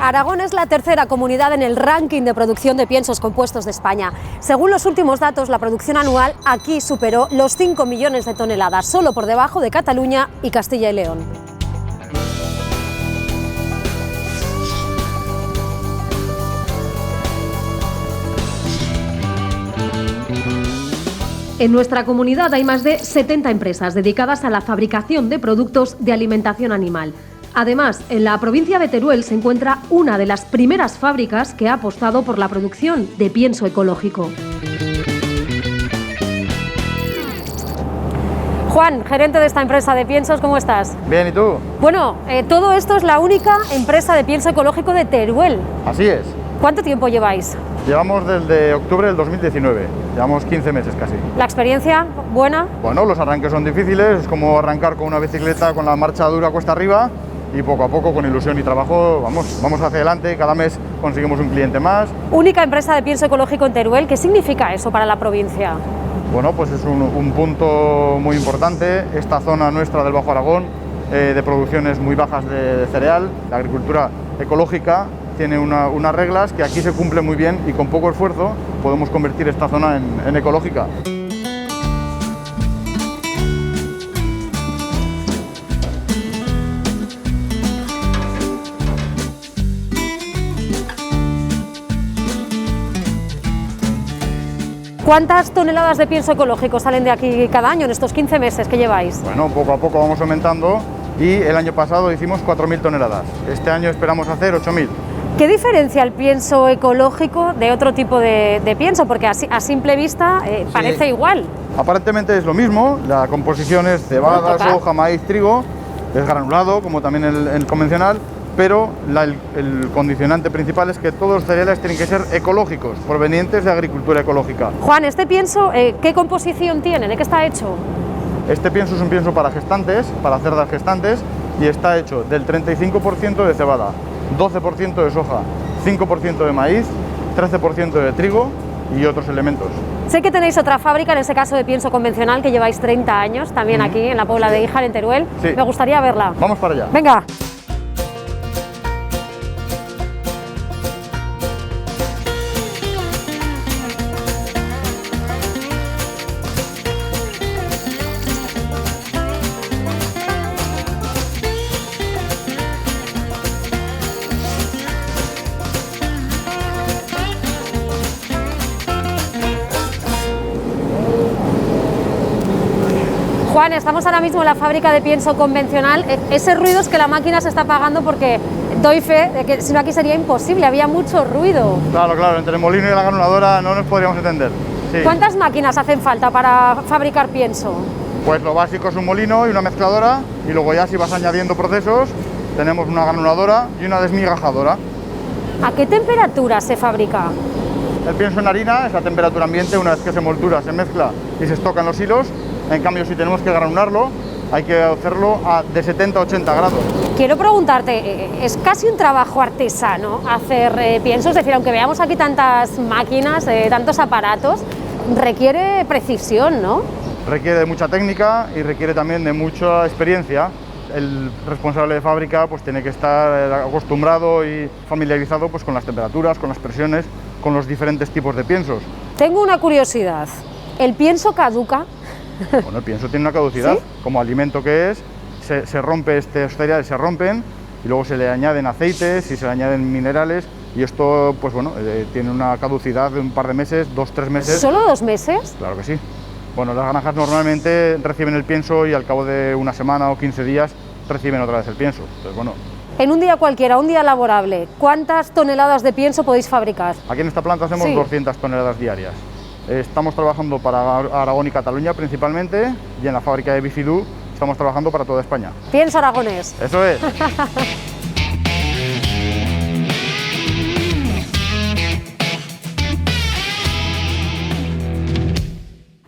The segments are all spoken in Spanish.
Aragón es la tercera comunidad en el ranking de producción de piensos compuestos de España. Según los últimos datos, la producción anual aquí superó los 5 millones de toneladas, solo por debajo de Cataluña y Castilla y León. En nuestra comunidad hay más de 70 empresas dedicadas a la fabricación de productos de alimentación animal. Además, en la provincia de Teruel se encuentra una de las primeras fábricas que ha apostado por la producción de pienso ecológico. Juan, gerente de esta empresa de piensos, ¿cómo estás? Bien, ¿y tú? Bueno, todo esto es la única empresa de pienso ecológico de Teruel. Así es. ¿Cuánto tiempo lleváis? Llevamos desde octubre del 2019, llevamos 15 meses casi. ¿La experiencia buena? Bueno, los arranques son difíciles, es como arrancar con una bicicleta con la marcha dura cuesta arriba y poco a poco con ilusión y trabajo vamos hacia adelante, cada mes conseguimos un cliente más. Única empresa de pienso ecológico en Teruel, ¿qué significa eso para la provincia? Bueno, pues es un punto muy importante, esta zona nuestra del Bajo Aragón, de producciones muy bajas de cereal, la agricultura ecológica tiene unas reglas que aquí se cumplen muy bien y con poco esfuerzo podemos convertir esta zona en ecológica. ¿Cuántas toneladas de pienso ecológico salen de aquí cada año en estos 15 meses que lleváis? Bueno, poco a poco vamos aumentando y el año pasado hicimos 4.000 toneladas. Este año esperamos hacer 8.000. ¿Qué diferencia el pienso ecológico de otro tipo de pienso? Porque a simple vista parece igual. Aparentemente es lo mismo, la composición es cebada, soja, maíz, trigo, es granulado como también el convencional, pero el condicionante principal es que todos los cereales tienen que ser ecológicos, provenientes de agricultura ecológica. Juan, ¿este pienso qué composición tiene? ¿De qué está hecho? Este pienso es un pienso para gestantes, para cerdas gestantes, y está hecho del 35% de cebada, 12% de soja, 5% de maíz, 13% de trigo y otros elementos. Sé que tenéis otra fábrica, en ese caso de pienso convencional, que lleváis 30 años, también aquí en la Puebla de Híjar, en Teruel. Sí. Me gustaría verla. Vamos para allá. Venga. Juan, estamos ahora mismo en la fábrica de pienso convencional. Ese ruido es que la máquina se está apagando porque doy fe de que si no aquí sería imposible, había mucho ruido. Claro, entre el molino y la granuladora no nos podríamos entender. Sí. ¿Cuántas máquinas hacen falta para fabricar pienso? Pues lo básico es un molino y una mezcladora, y luego ya si vas añadiendo procesos, tenemos una granuladora y una desmigajadora. ¿A qué temperatura se fabrica? El pienso en harina es a temperatura ambiente, una vez que se moldura, se mezcla y se estocan los hilos. En cambio, si tenemos que granularlo, hay que hacerlo de 70 a 80 grados. Quiero preguntarte, es casi un trabajo artesano hacer pienso, es decir, aunque veamos aquí tantas máquinas, tantos aparatos, requiere precisión, ¿no? Requiere de mucha técnica y requiere también de mucha experiencia. El responsable de fábrica pues tiene que estar acostumbrado y familiarizado pues con las temperaturas, con las presiones, con los diferentes tipos de piensos. Tengo una curiosidad, ¿el pienso caduca? Bueno, el pienso tiene una caducidad, ¿sí? Como alimento que es, se rompe estos cereales, se rompen y luego se le añaden aceites y se le añaden minerales y esto pues bueno, tiene una caducidad de un par de meses, 2-3 meses. ¿Solo 2 meses? Claro que sí. Bueno, las granjas normalmente reciben el pienso y al cabo de una semana o 15 días reciben otra vez el pienso. Entonces, bueno. En un día cualquiera, un día laborable, ¿cuántas toneladas de pienso podéis fabricar? Aquí en esta planta hacemos 200 toneladas diarias. Estamos trabajando para Aragón y Cataluña principalmente, y en la fábrica de Bifidú estamos trabajando para toda España. Pienso aragonés. Eso es.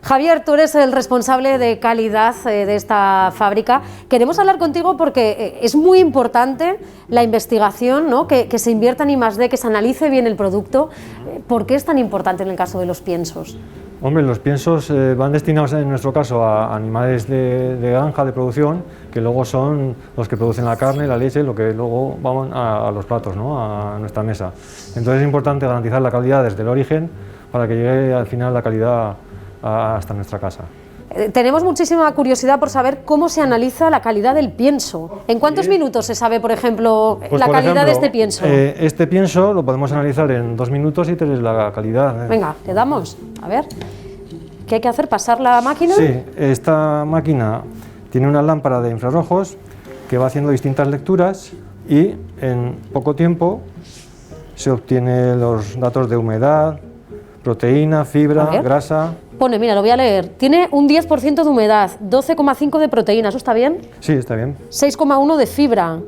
Javier, tú eres el responsable de calidad de esta fábrica. Queremos hablar contigo porque es muy importante la investigación, ¿no? Que se invierta en I+D, que se analice bien el producto. ¿Por qué es tan importante en el caso de los piensos? Hombre, los piensos van destinados en nuestro caso a animales de granja, de producción, que luego son los que producen la carne, la leche, lo que luego van a los platos, ¿no? A nuestra mesa. Entonces es importante garantizar la calidad desde el origen para que llegue al final la calidad hasta nuestra casa. Tenemos muchísima curiosidad por saber cómo se analiza la calidad del pienso. ¿En cuántos minutos se sabe, por ejemplo, Pues, la por calidad ejemplo, de este pienso? Este pienso lo podemos analizar en 2 minutos y tener la calidad. Venga, le damos. A ver. ¿Qué hay que hacer? ¿Pasar la máquina? Sí, esta máquina tiene una lámpara de infrarrojos que va haciendo distintas lecturas y en poco tiempo se obtienen los datos de humedad, proteína, fibra, grasa. Pone, mira, lo voy a leer. Tiene un 10% de humedad, 12,5 de proteína, ¿eso está bien? Sí, está bien. 6,1 de fibra,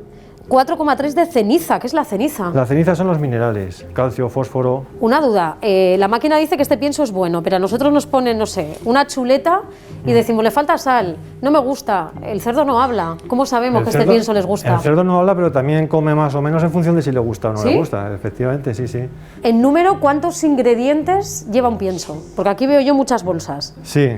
4,3 de ceniza. ¿Qué es la ceniza? La ceniza son los minerales, calcio, fósforo. Una duda, la máquina dice que este pienso es bueno, pero a nosotros nos ponen, no sé, una chuleta y decimos, le falta sal, no me gusta, el cerdo no habla. ¿Cómo sabemos que este pienso les gusta? El cerdo no habla, pero también come más o menos en función de si le gusta o no ¿Sí? le gusta, efectivamente, sí, sí. En número, ¿cuántos ingredientes lleva un pienso? Porque aquí veo yo muchas bolsas. Sí,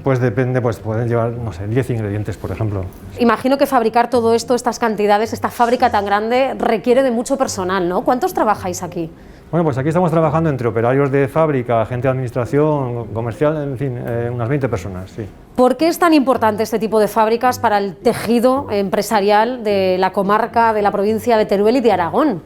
pues depende, pues pueden llevar, no sé, 10 ingredientes, por ejemplo. Imagino que fabricar todo esto, estas cantidades, esta fábrica tan grande, requiere de mucho personal, ¿no? ¿Cuántos trabajáis aquí? Bueno, pues aquí estamos trabajando entre operarios de fábrica, gente de administración, comercial, en fin, unas 20 personas, sí. ¿Por qué es tan importante este tipo de fábricas para el tejido empresarial de la comarca, de la provincia de Teruel y de Aragón?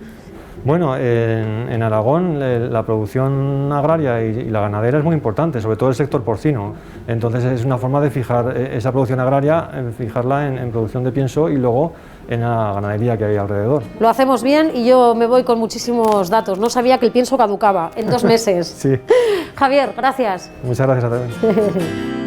Bueno, en Aragón la producción agraria y la ganadera es muy importante, sobre todo el sector porcino. Entonces es una forma de fijar esa producción agraria, fijarla en producción de pienso y luego en la ganadería que hay alrededor. Lo hacemos bien y yo me voy con muchísimos datos. No sabía que el pienso caducaba en 2 meses. Sí. Javier, gracias. Muchas gracias a todos.